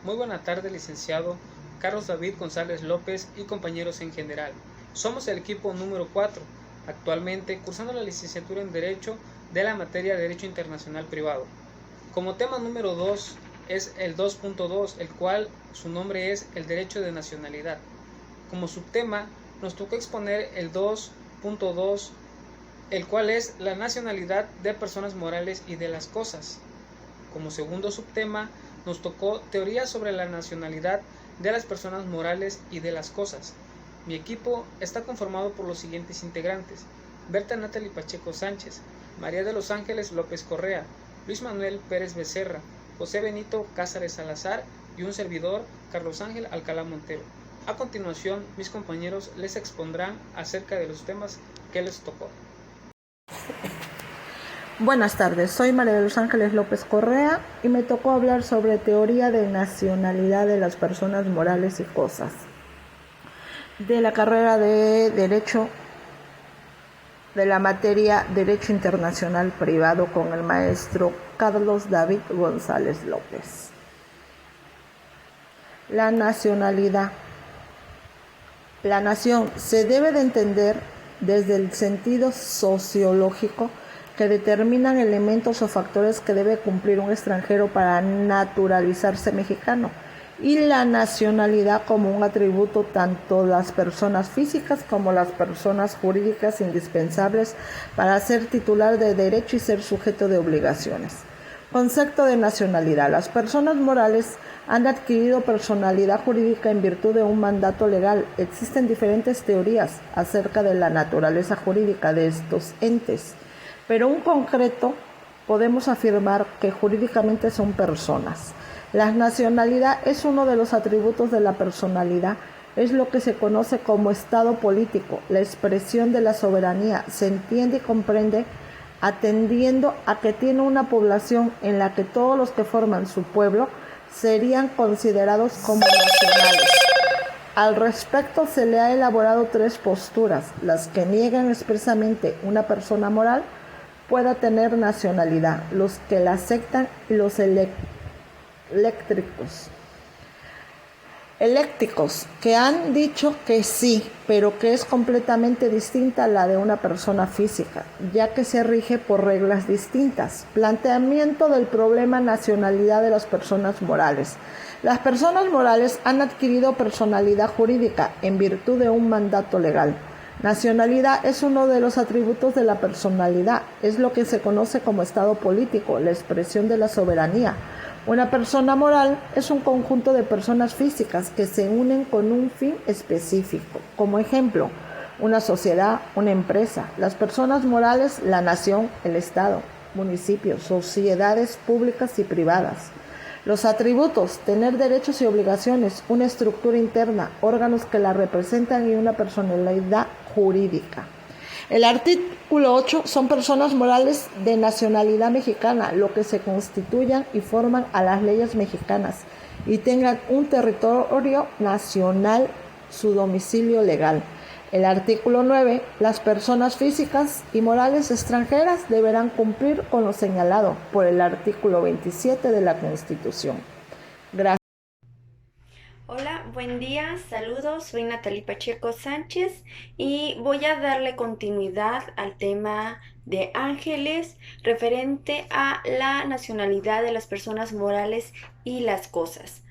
Muy buena tarde, licenciado Carlos David González López y compañeros en general. Somos el equipo número 4, actualmente cursando la licenciatura en Derecho de la materia de Derecho Internacional Privado. Como tema número 2 es el 2.2, el cual su nombre es el Derecho de Nacionalidad. Como subtema nos tocó exponer el 2.2, el cual es la nacionalidad de personas morales y de las cosas. Como segundo subtema nos tocó teoría sobre la nacionalidad de las personas morales y de las cosas. Mi equipo está conformado por los siguientes integrantes: Berta Natalie Pacheco Sánchez, María de los Ángeles López Correa, Luis Manuel Pérez Becerra, José Benito Cázares Salazar y un servidor, Carlos Ángel Alcalá Montero. A continuación, mis compañeros les expondrán acerca de los temas que les tocó. Buenas tardes, soy María de los Ángeles López Correa y me tocó hablar sobre teoría de nacionalidad de las personas morales y cosas de la carrera de Derecho de la materia Derecho Internacional Privado con el maestro Carlos David González López. La nacionalidad. La nación se debe de entender desde el sentido sociológico que determinan elementos o factores que debe cumplir un extranjero para naturalizarse mexicano, y la nacionalidad como un atributo tanto las personas físicas como las personas jurídicas indispensables para ser titular de derecho y ser sujeto de obligaciones. Concepto de nacionalidad. Las personas morales han adquirido personalidad jurídica en virtud de un mandato legal. Existen diferentes teorías acerca de la naturaleza jurídica de estos entes, pero en concreto podemos afirmar que jurídicamente son personas. La nacionalidad es uno de los atributos de la personalidad. Es lo que se conoce como estado político, la expresión de la soberanía. Se entiende y comprende atendiendo a que tiene una población en la que todos los que forman su pueblo serían considerados como nacionales. Al respecto se le ha elaborado tres posturas: las que niegan expresamente una persona moral pueda tener nacionalidad, los que la aceptan y los eléctricos, que han dicho que sí, pero que es completamente distinta a la de una persona física, ya que se rige por reglas distintas. Planteamiento del problema nacionalidad de las personas morales. Las personas morales han adquirido personalidad jurídica en virtud de un mandato legal. Nacionalidad es uno de los atributos de la personalidad, es lo que se conoce como estado político, la expresión de la soberanía. Una persona moral es un conjunto de personas físicas que se unen con un fin específico. Como ejemplo, una sociedad, una empresa. Las personas morales, la nación, el Estado, municipios, sociedades públicas y privadas. Los atributos: tener derechos y obligaciones, una estructura interna, órganos que la representan y una personalidad jurídica. El artículo 8 son personas morales de nacionalidad mexicana, lo que se constituyan y forman a las leyes mexicanas y tengan un territorio nacional, su domicilio legal. El artículo 9, las personas físicas y morales extranjeras deberán cumplir con lo señalado por el artículo 27 de la Constitución. Gracias. Hola, buen día, saludos, soy Natalie Pacheco Sánchez y voy a darle continuidad al tema de ángeles referente a la nacionalidad de las personas morales y las cosas.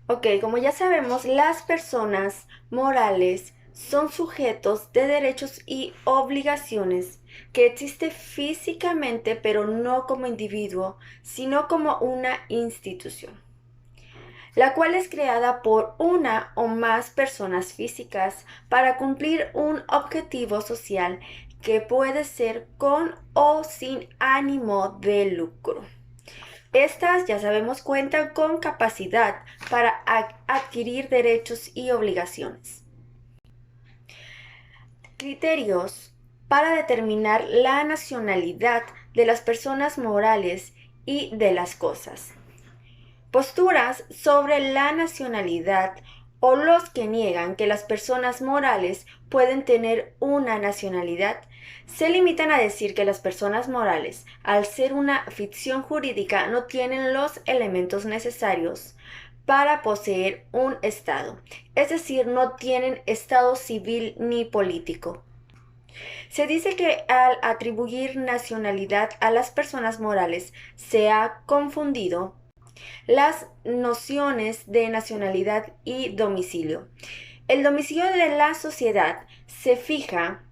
Ok, como ya sabemos, las personas morales son sujetos de derechos y obligaciones que existen físicamente, pero no como individuo, sino como una institución, la cual es creada por una o más personas físicas para cumplir un objetivo social que puede ser con o sin ánimo de lucro. Estas, ya sabemos, cuentan con capacidad para adquirir derechos y obligaciones. Criterios para determinar la nacionalidad de las personas morales y de las cosas. Posturas sobre la nacionalidad o los que niegan que las personas morales pueden tener una nacionalidad Se limitan a decir que las personas morales, al ser una ficción jurídica, no tienen los elementos necesarios para poseer un Estado, es decir, no tienen Estado civil ni político. Se dice que al atribuir nacionalidad a las personas morales se ha confundido las nociones de nacionalidad y domicilio. El domicilio de la sociedad se fija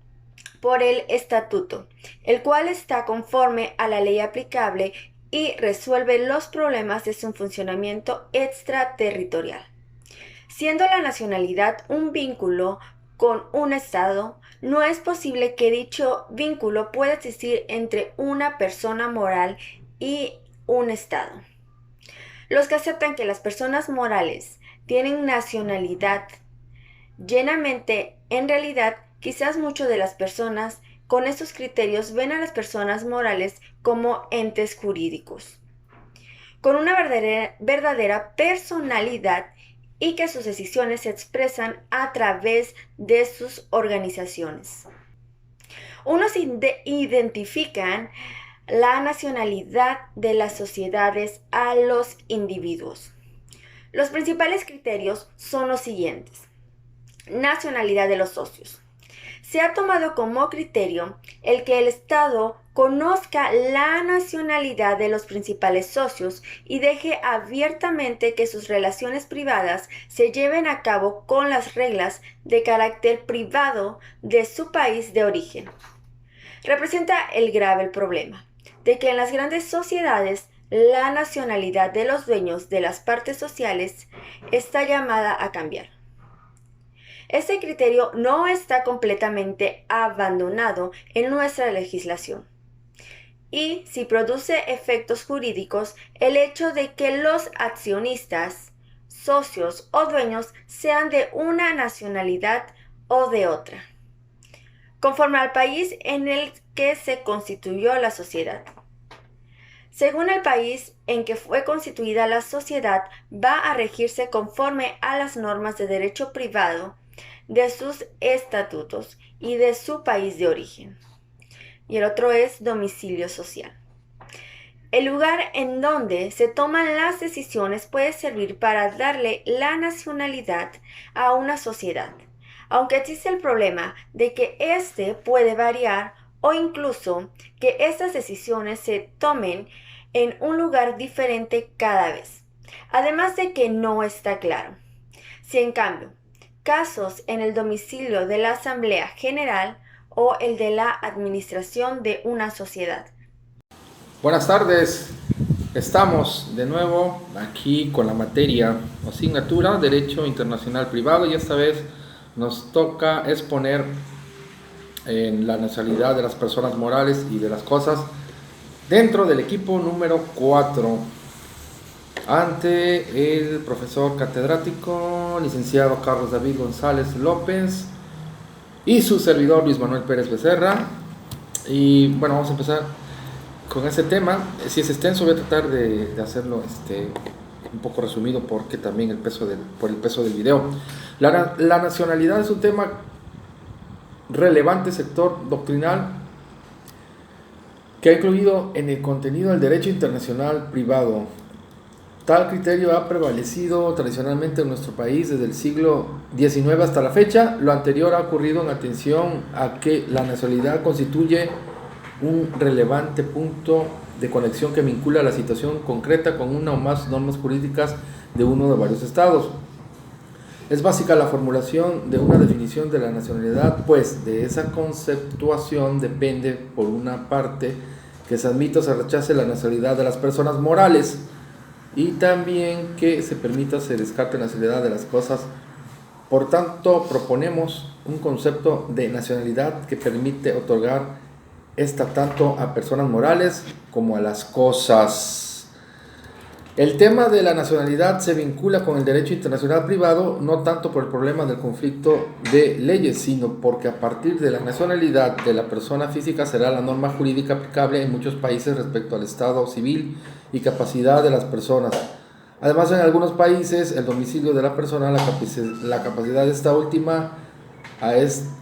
por el estatuto, el cual está conforme a la ley aplicable y resuelve los problemas de su funcionamiento extraterritorial. Siendo la nacionalidad un vínculo con un Estado, no es posible que dicho vínculo pueda existir entre una persona moral y un Estado. Los que aceptan que las personas morales tienen nacionalidad llenamente, en realidad, quizás muchas de las personas con estos criterios ven a las personas morales como entes jurídicos, con una verdadera personalidad y que sus decisiones se expresan a través de sus organizaciones. Unos identifican la nacionalidad de las sociedades a los individuos. Los principales criterios son los siguientes. Nacionalidad de los socios. Se ha tomado como criterio el que el Estado conozca la nacionalidad de los principales socios y deje abiertamente que sus relaciones privadas se lleven a cabo con las reglas de carácter privado de su país de origen. Representa el grave problema de que en las grandes sociedades la nacionalidad de los dueños de las partes sociales está llamada a cambiar. Este criterio no está completamente abandonado en nuestra legislación. Y si produce efectos jurídicos el hecho de que los accionistas, socios o dueños sean de una nacionalidad o de otra, conforme al país en el que se constituyó la sociedad. Según el país en que fue constituida la sociedad, va a regirse conforme a las normas de derecho privado de sus estatutos y de su país de origen. Y el otro es domicilio social. El lugar en donde se toman las decisiones puede servir para darle la nacionalidad a una sociedad, aunque existe el problema de que éste puede variar o incluso que estas decisiones se tomen en un lugar diferente cada vez, además de que no está claro si en cambio casos en el domicilio de la Asamblea General o el de la administración de una sociedad. Buenas tardes, estamos de nuevo aquí con la materia o asignatura Derecho Internacional Privado y esta vez nos toca exponer en la nacionalidad de las personas morales y de las cosas dentro del equipo número 4 ante el profesor catedrático licenciado Carlos David González López y su servidor Luis Manuel Pérez Becerra. Y bueno, vamos a empezar con ese tema. Si es extenso, voy a tratar de hacerlo un poco resumido porque también por el peso del video. La nacionalidad es un tema relevante sector doctrinal que ha incluido en el contenido del derecho internacional privado. Tal criterio ha prevalecido tradicionalmente en nuestro país desde el siglo XIX hasta la fecha. Lo anterior ha ocurrido en atención a que la nacionalidad constituye un relevante punto de conexión que vincula la situación concreta con una o más normas jurídicas de uno de varios estados. Es básica la formulación de una definición de la nacionalidad, pues de esa conceptuación depende, por una parte, que se admita o se rechace la nacionalidad de las personas morales y también que se permita o se descarte la nacionalidad de las cosas. Por tanto, proponemos un concepto de nacionalidad que permite otorgar esta tanto a personas morales como a las cosas. El tema de la nacionalidad se vincula con el derecho internacional privado, no tanto por el problema del conflicto de leyes, sino porque a partir de la nacionalidad de la persona física será la norma jurídica aplicable en muchos países respecto al estado civil y capacidad de las personas. Además, en algunos países, el domicilio de la persona, la capacidad de esta última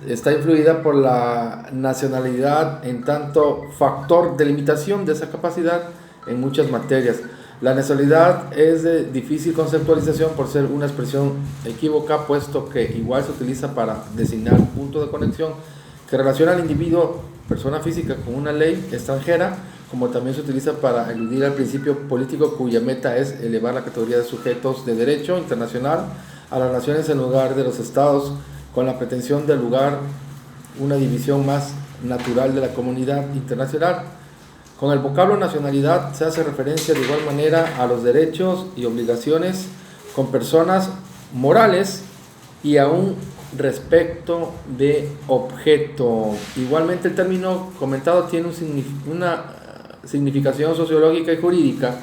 está influida por la nacionalidad en tanto factor de limitación de esa capacidad en muchas materias. La nacionalidad es de difícil conceptualización por ser una expresión equívoca, puesto que igual se utiliza para designar un punto de conexión que relaciona al individuo, persona física, con una ley extranjera, como también se utiliza para eludir al principio político cuya meta es elevar la categoría de sujetos de derecho internacional a las naciones en lugar de los estados, con la pretensión de lugar una división más natural de la comunidad internacional. Con el vocablo nacionalidad se hace referencia de igual manera a los derechos y obligaciones con personas morales y a un respecto de objeto. Igualmente el término comentado tiene una significación sociológica y jurídica.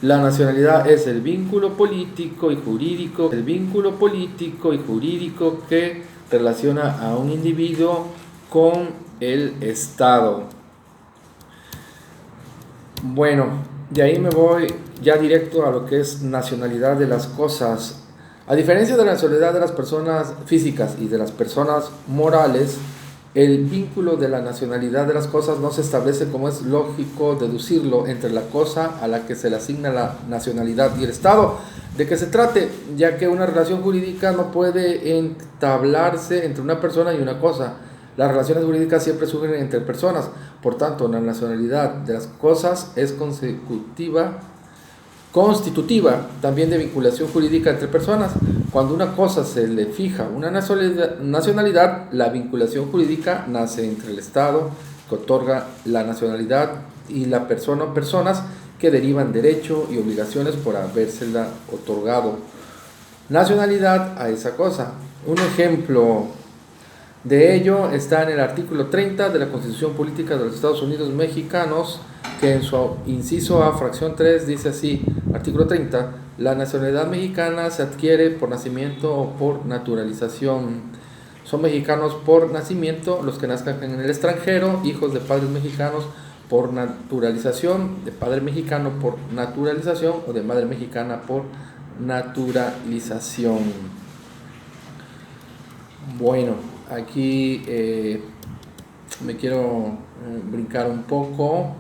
La nacionalidad es el vínculo político y jurídico que relaciona a un individuo con el Estado. Bueno, de ahí me voy ya directo a lo que es nacionalidad de las cosas. A diferencia de la nacionalidad de las personas físicas y de las personas morales, el vínculo de la nacionalidad de las cosas no se establece, como es lógico deducirlo, entre la cosa a la que se le asigna la nacionalidad y el Estado de que se trate, ya que una relación jurídica no puede entablarse entre una persona y una cosa. Las relaciones jurídicas siempre surgen entre personas, por tanto, la nacionalidad de las cosas es constitutiva también de vinculación jurídica entre personas. Cuando una cosa se le fija una nacionalidad, la vinculación jurídica nace entre el Estado que otorga la nacionalidad y la persona o personas que derivan derecho y obligaciones por habérsela otorgado nacionalidad a esa cosa. Un ejemplo de ello está en el artículo 30 de la Constitución Política de los Estados Unidos Mexicanos, que en su inciso A, fracción 3, dice así: artículo 30, la nacionalidad mexicana se adquiere por nacimiento o por naturalización. Son mexicanos por nacimiento los que nazcan en el extranjero, hijos de padres mexicanos por naturalización, de padre mexicano por naturalización o de madre mexicana por naturalización. Bueno, aquí me quiero brincar un poco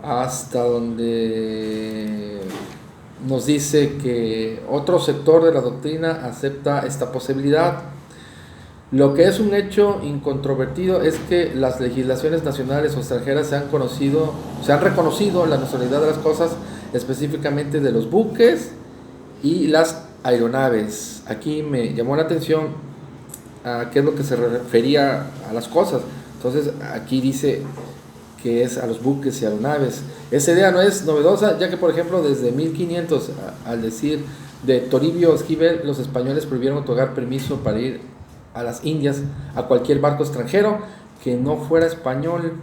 hasta donde nos dice que otro sector de la doctrina acepta esta posibilidad. Lo que es un hecho incontrovertido es que las legislaciones nacionales o extranjeras se han reconocido la nacionalidad de las cosas, específicamente de los buques y las aeronaves. Aquí me llamó la atención a qué es lo que se refería a las cosas. Entonces aquí dice que es a los buques y aeronaves. Esa idea no es novedosa, ya que por ejemplo desde 1500, al decir de Toribio Esquivel, los españoles prohibieron otorgar permiso para ir a las Indias a cualquier barco extranjero que no fuera español.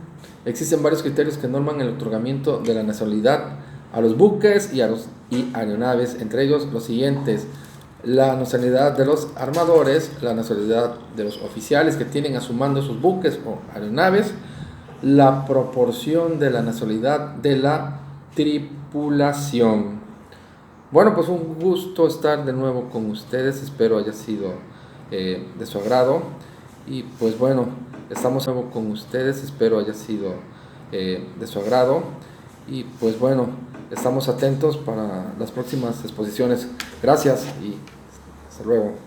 Existen varios criterios que norman el otorgamiento de la nacionalidad a los buques y aeronaves, entre ellos los siguientes: la nacionalidad de los armadores, la nacionalidad de los oficiales que tienen a su mando sus buques o aeronaves, la proporción de la nacionalidad de la tripulación. Bueno, pues un gusto estar de nuevo con ustedes, espero haya sido de su agrado, y pues bueno, estamos de nuevo con ustedes, espero haya sido de su agrado, y pues bueno, estamos atentos para las próximas exposiciones. Gracias y hasta luego.